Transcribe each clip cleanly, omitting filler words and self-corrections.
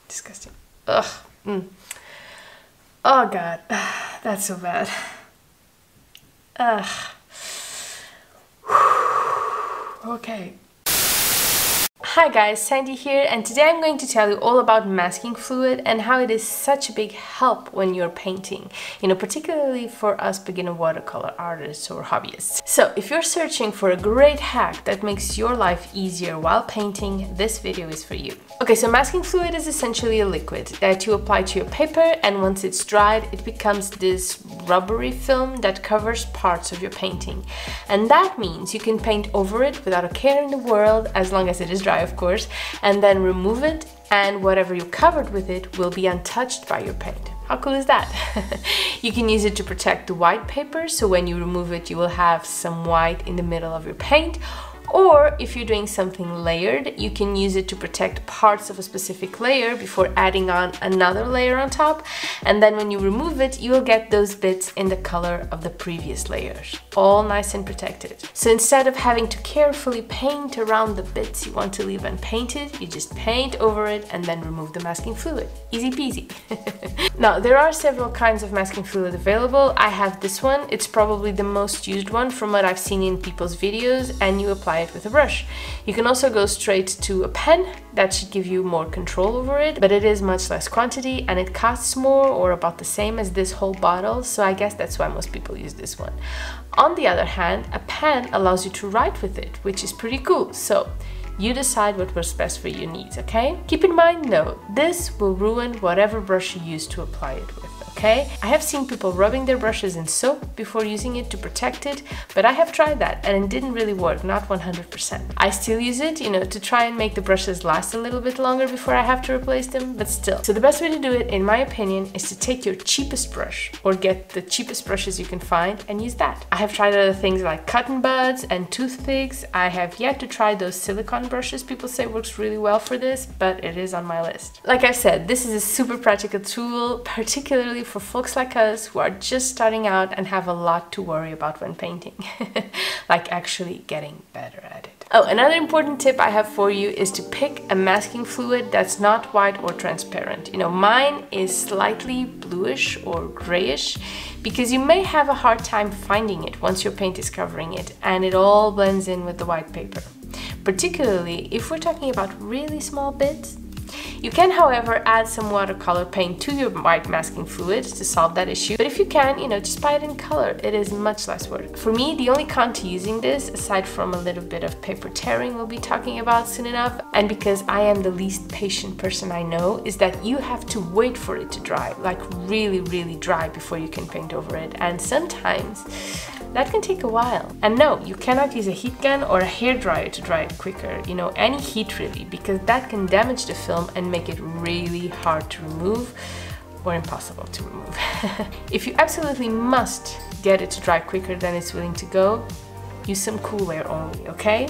Disgusting. Ugh. Oh god, that's so bad. Ugh. Okay. Hi guys, Sandy here, and today I'm going to tell you all about masking fluid and how it is such a big help when you're painting, particularly for us beginner watercolor artists or hobbyists. So if you're searching for a great hack that makes your life easier while painting, this video is for you. Okay, so masking fluid is essentially a liquid that you apply to your paper, and once it's dried, it becomes this rubbery film that covers parts of your painting. And that means you can paint over it without a care in the world, as long as it is dry, of course, and then remove it, and whatever you covered with it will be untouched by your paint. How cool is that? You can use it to protect the white paper, so when you remove it you will have some white in the middle of your paint. Or if you're doing something layered, you can use it to protect parts of a specific layer before adding on another layer on top, and then when you remove it, you will get those bits in the color of the previous layers, all nice and protected. So instead of having to carefully paint around the bits you want to leave unpainted, you just paint over it and then remove the masking fluid. Easy peasy. Now, there are several kinds of masking fluid available. I have this one. It's probably the most used one from what I've seen in people's videos, and you apply it with a brush. You can also go straight to a pen. That should give you more control over it, but it is much less quantity and it costs more, or about the same as this whole bottle, so I guess that's why most people use this one. On the other hand, a pen allows you to write with it, which is pretty cool, so you decide what works best for your needs, okay? Keep in mind though, this will ruin whatever brush you use to apply it with. Okay? I have seen people rubbing their brushes in soap before using it to protect it, but I have tried that and it didn't really work, not 100%. I still use it, to try and make the brushes last a little bit longer before I have to replace them, but still. So the best way to do it, in my opinion, is to take your cheapest brush, or get the cheapest brushes you can find and use that. I have tried other things like cotton buds and toothpicks. I have yet to try those silicone brushes people say works really well for this, but it is on my list. Like I said, this is a super practical tool, particularly for folks like us who are just starting out and have a lot to worry about when painting, like actually getting better at it. Oh, another important tip I have for you is to pick a masking fluid that's not white or transparent. Mine is slightly bluish or grayish, because you may have a hard time finding it once your paint is covering it and it all blends in with the white paper. Particularly if we're talking about really small bits. You can, however, add some watercolor paint to your white masking fluid to solve that issue, but if you can, just buy it in color. It is much less work. For me, the only con to using this, aside from a little bit of paper tearing we'll be talking about soon enough, and because I am the least patient person I know, is that you have to wait for it to dry, like really, really dry, before you can paint over it, and sometimes that can take a while. And no, you cannot use a heat gun or a hairdryer to dry it quicker, any heat really, because that can damage the film and make it really hard to remove, or impossible to remove. If you absolutely must get it to dry quicker than it's willing to go, use some cool air only, okay?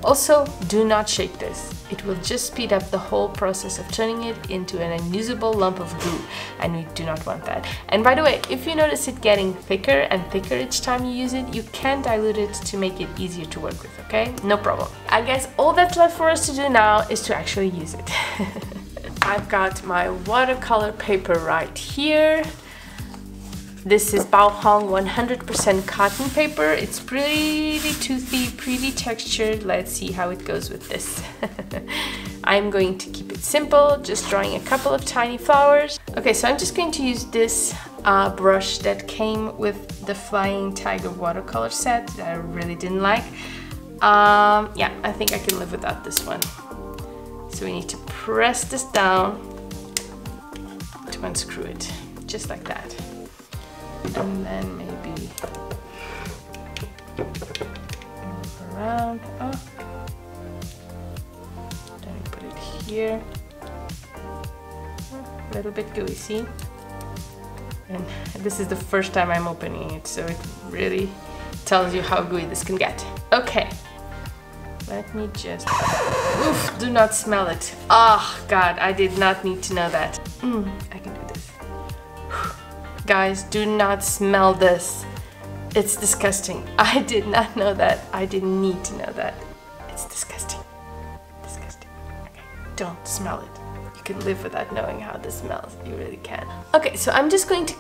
Also, do not shake this. It will just speed up the whole process of turning it into an unusable lump of glue, and we do not want that. And by the way, if you notice it getting thicker and thicker each time you use it, you can dilute it to make it easier to work with, okay? No problem. I guess all that's left for us to do now is to actually use it. I've got my watercolor paper right here. This is Bao Hong 100% cotton paper. It's pretty toothy, pretty textured. Let's see how it goes with this. I'm going to keep it simple, just drawing a couple of tiny flowers. Okay, so I'm just going to use this brush that came with the Flying Tiger watercolor set that I really didn't like. Yeah, I think I can live without this one. So we need to press this down to unscrew it, just like that. And then maybe move around. Oh. Then we put it here. A little bit gooey, see? And this is the first time I'm opening it, so it really tells you how gooey this can get. Okay. Let me just... Oof, do not smell it. Oh, God, I did not need to know that. I can do this. Guys, do not smell this. It's disgusting. I did not know that. I didn't need to know that. It's disgusting. Disgusting. Okay, don't smell it. You can live without knowing how this smells. You really can. Okay, so I'm just going to...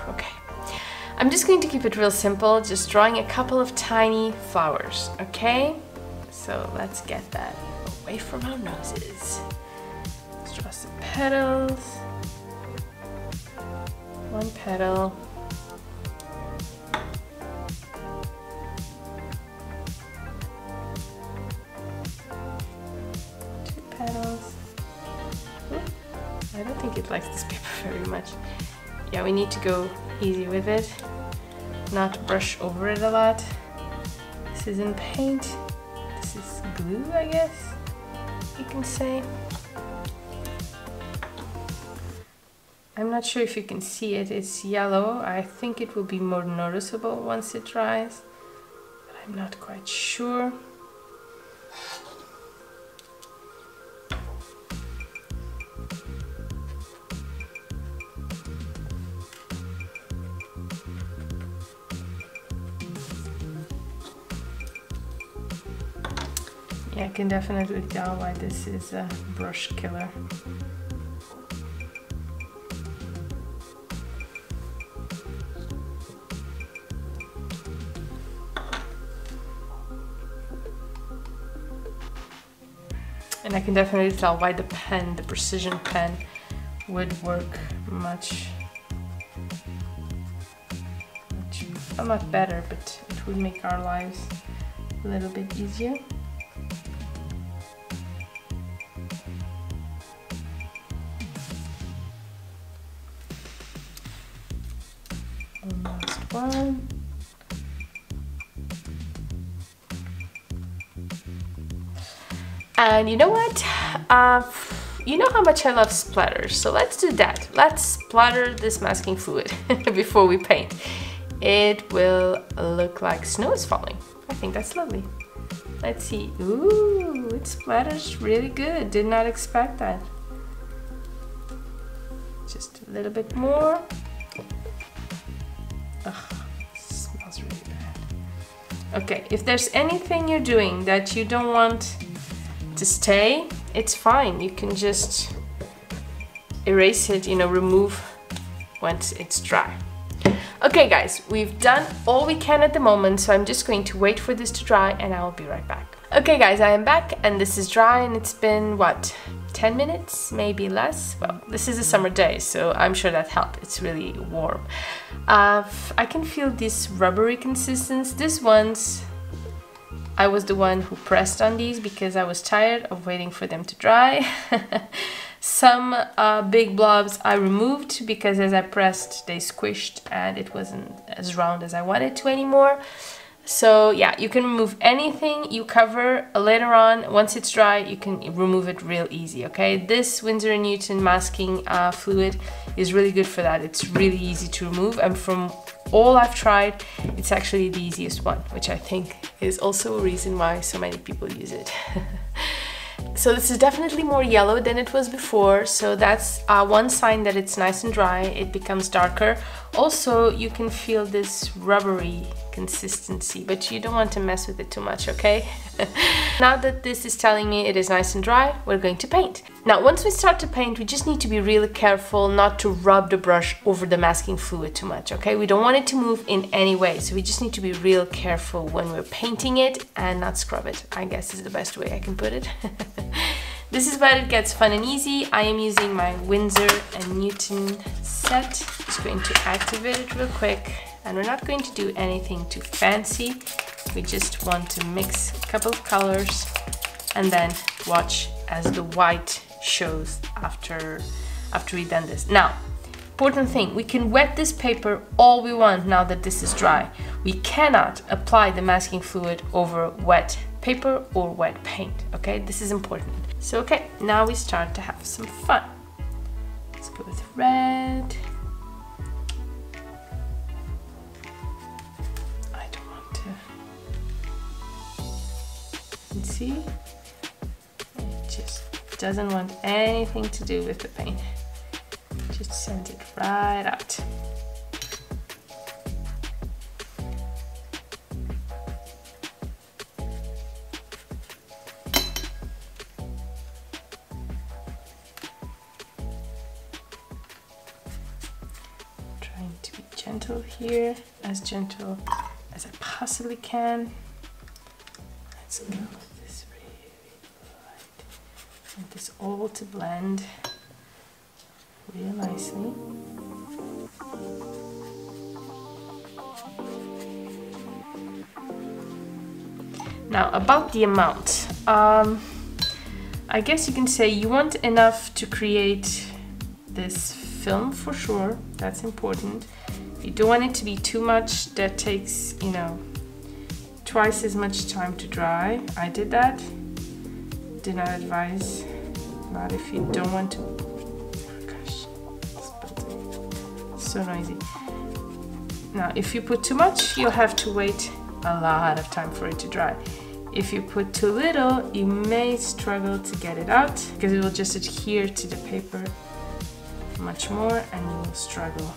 Okay. I'm just going to keep it real simple, just drawing a couple of tiny flowers, okay? So let's get that away from our noses. Let's draw some petals. One petal. Two petals. I don't think it likes this paper very much. Yeah, we need to go easy with it, not brush over it a lot. This isn't paint, this is glue, I guess you can say. I'm not sure if you can see it, it's yellow. I think it will be more noticeable once it dries, but I'm not quite sure. Yeah, I can definitely tell why this is a brush killer. And I can definitely tell why the pen, the precision pen, would work much well, not better, but it would make our lives a little bit easier. Last one. And you know what? You know how much I love splatters, so let's do that. Let's splatter this masking fluid before we paint. It will look like snow is falling. I think that's lovely. Let's see. Ooh, it splatters really good. Did not expect that. Just a little bit more. Ugh, smells really bad. Okay, if there's anything you're doing that you don't want to stay, it's fine. You can just erase it, remove once it's dry. Okay guys, we've done all we can at the moment, so I'm just going to wait for this to dry and I will be right back. Okay guys, I am back and this is dry and it's been, what, 10 minutes, maybe less? Well, this is a summer day, so I'm sure that helped. It's really warm. I can feel this rubbery consistency. These ones, I was the one who pressed on these because I was tired of waiting for them to dry. Some big blobs I removed because as I pressed they squished and it wasn't as round as I wanted to anymore. So yeah, you can remove anything you cover later on. Once it's dry, you can remove it real easy, okay? This Winsor & Newton masking fluid is really good for that. It's really easy to remove, and from all I've tried, it's actually the easiest one, which I think is also a reason why so many people use it. So this is definitely more yellow than it was before, so that's one sign that it's nice and dry. It becomes darker. Also, you can feel this rubbery consistency, but you don't want to mess with it too much, okay? Now that this is telling me it is nice and dry, we're going to paint. Now, once we start to paint, we just need to be really careful not to rub the brush over the masking fluid too much, okay? We don't want it to move in any way, so we just need to be real careful when we're painting it and not scrub it, I guess is the best way I can put it. This is where it gets fun and easy. I am using my Winsor & Newton set. Just going to activate it real quick. And we're not going to do anything too fancy. We just want to mix a couple of colors and then watch as the white shows after we've done this. Now, important thing, we can wet this paper all we want now that this is dry. We cannot apply the masking fluid over wet paper or wet paint, okay? This is important. So, okay, now we start to have some fun. Let's go with red. See, it just doesn't want anything to do with the paint. Just send it right out. to be gentle here, as gentle as I possibly can. Let's go with this really light. Want this all to blend real nicely. Now about the amount, I guess you can say you want enough to create this film for sure. That's important. You don't want it to be too much that takes, you know, twice as much time to dry. I did that. Do not advise. Not if you don't want to. Oh gosh, it's so noisy. Now, if you put too much, you'll have to wait a lot of time for it to dry. If you put too little, you may struggle to get it out because it will just adhere to the paper much more and you will struggle.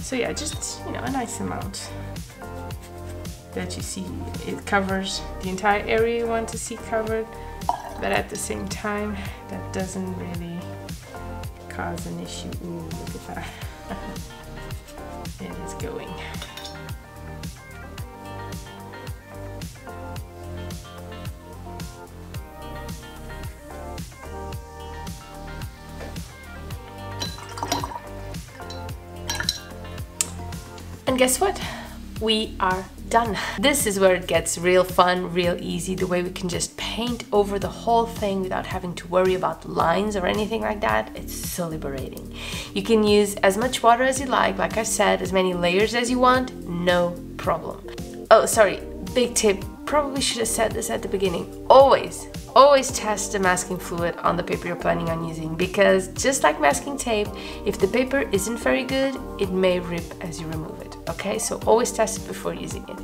So yeah, just, you know, a nice amount that you see. It covers the entire area you want to see covered, but at the same time, that doesn't really cause an issue. Ooh, look at that. It is going. And guess what? We are done. This is where it gets real fun, real easy, the way we can just paint over the whole thing without having to worry about lines or anything like that. It's so liberating. You can use as much water as you like I said, as many layers as you want, no problem. Oh, sorry, big tip. Probably should have said this at the beginning. Always test the masking fluid on the paper you're planning on using, because just like masking tape, if the paper isn't very good, it may rip as you remove it, okay? So always test it before using it.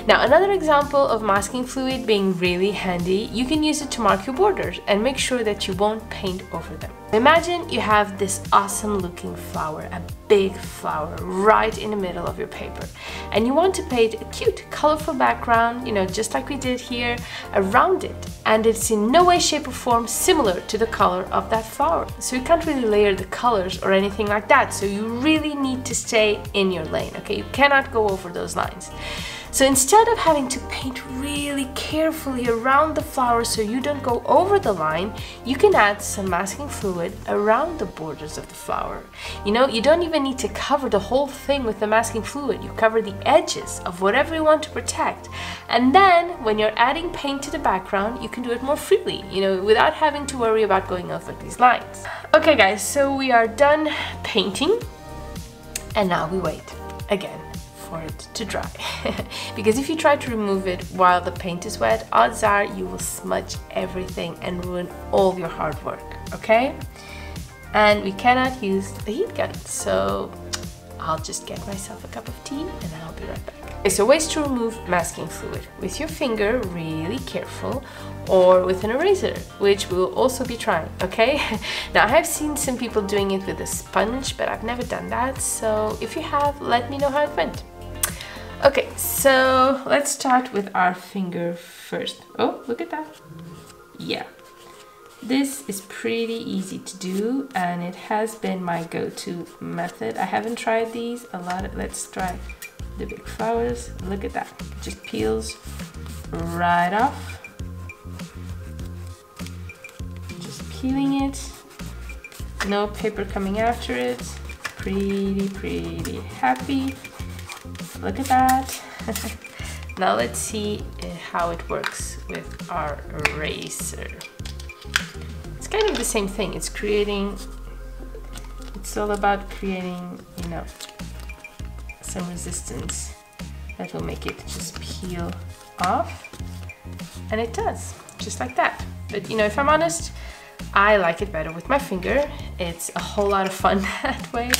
Now, another example of masking fluid being really handy, you can use it to mark your borders and make sure that you won't paint over them. Imagine you have this awesome looking flower, a big flower right in the middle of your paper, and you want to paint a cute, colorful background, you know, just like we did here, around it, and it's in no way, shape or form similar to the color of that flower. So you can't really layer the colors or anything like that, so you really need to stay in your lane, okay? You cannot go over those lines. So instead of having to paint really carefully around the flower so you don't go over the line, you can add some masking fluid around the borders of the flower. You know, you don't even need to cover the whole thing with the masking fluid. You cover the edges of whatever you want to protect. And then when you're adding paint to the background, you can do it more freely, you know, without having to worry about going over these lines. Okay guys, so we are done painting and now we wait again for it to dry. Because if you try to remove it while the paint is wet, odds are you will smudge everything and ruin all your hard work, okay? And we cannot use the heat gun, so I'll just get myself a cup of tea and I'll be right back. Okay, so ways to remove masking fluid: with your finger, really careful, or with an eraser, which we will also be trying, okay? Now, I have seen some people doing it with a sponge, but I've never done that, so if you have, let me know how it went. Okay, so let's start with our finger first. Oh, look at that. Yeah, this is pretty easy to do and it has been my go-to method. I haven't tried these a lot. Let's try the big flowers. Look at that, it just peels right off. Just peeling it, no paper coming after it. Pretty happy. Look at that. Now let's see how it works with our eraser. It's kind of the same thing. It's all about creating, you know, some resistance that will make it just peel off. And it does, just like that. But you know, if I'm honest, I like it better with my finger. It's a whole lot of fun that way.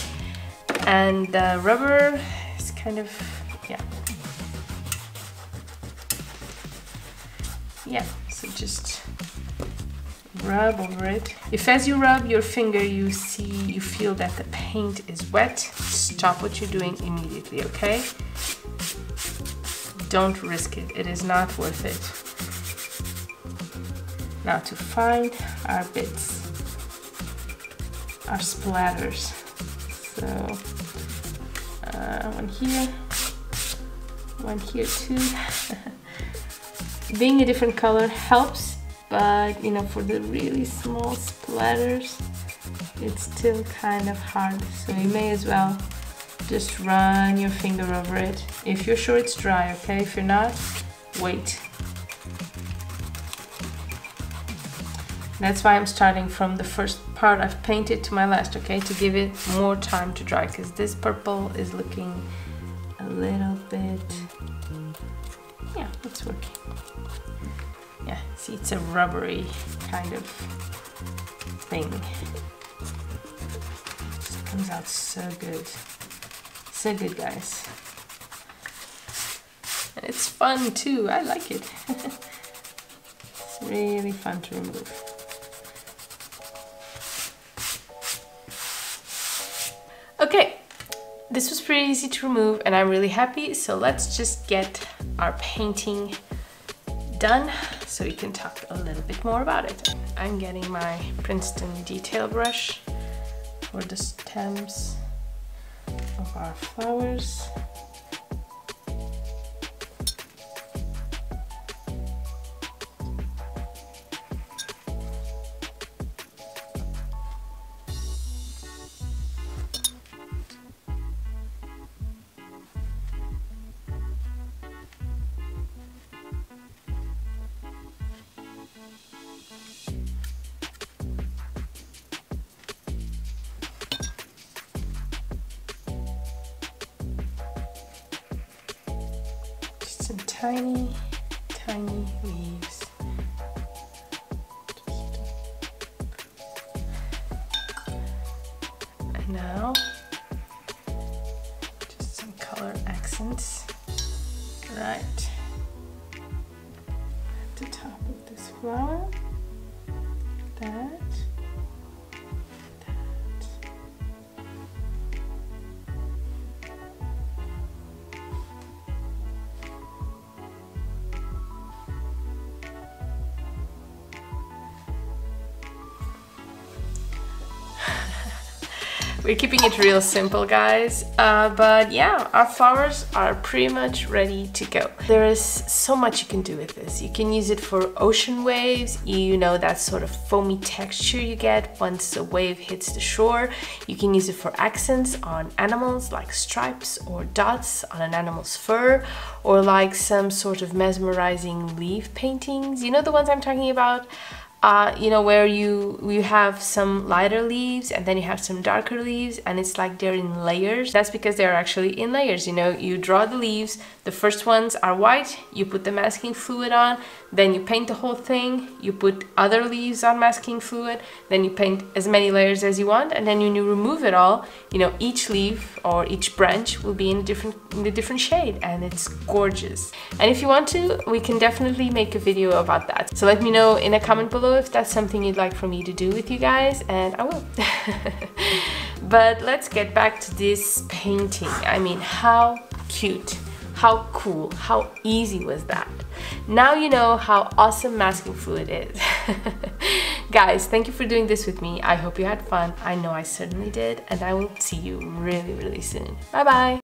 And the rubber is kind of, yeah, so just rub over it. If as you rub your finger you feel that the paint is wet, stop what you're doing immediately, okay? Don't risk it, it is not worth it. Now to find our bits, our splatters. So One here, one here too. Being a different color helps, but you know, for the really small splatters, it's still kind of hard. So you may as well just run your finger over it. If you're sure it's dry, okay? If you're not, wait. That's why I'm starting from the first part I've painted to my last, okay? To give it more time to dry, because this purple is looking a little bit, yeah, it's working. Yeah, see, it's a rubbery kind of thing. Just comes out so good. So good, guys. And it's fun too, I like it. It's really fun to remove. Okay, this was pretty easy to remove and I'm really happy, so let's just get our painting done so we can talk a little bit more about it. I'm getting my Princeton detail brush for the stems of our flowers. Some tiny, tiny leaves. And now, just some color accents right at the top of this flower. That. We're keeping it real simple, guys, but yeah, our flowers are pretty much ready to go. There is so much you can do with this. You can use it for ocean waves, you know, that sort of foamy texture you get once a wave hits the shore. You can use it for accents on animals, like stripes or dots on an animal's fur, or like some sort of mesmerizing leaf paintings. You know the ones I'm talking about? You know, where you have some lighter leaves and then you have some darker leaves, and it's like they're in layers. That's because they're actually in layers. You know, you draw the leaves, the first ones are white, you put the masking fluid on, then you paint the whole thing, you put other leaves on masking fluid, then you paint as many layers as you want, and then when you remove it all, you know, each leaf or each branch will be in a different shade, and it's gorgeous. And if you want to, we can definitely make a video about that. So let me know in a comment below if that's something you'd like for me to do with you guys, and I will. But let's get back to this painting. I mean, how cute, how cool, how easy was that? Now you know how awesome masking fluid is. Guys, thank you for doing this with me. I hope you had fun. I know I certainly did, and I will see you really, really soon. Bye bye.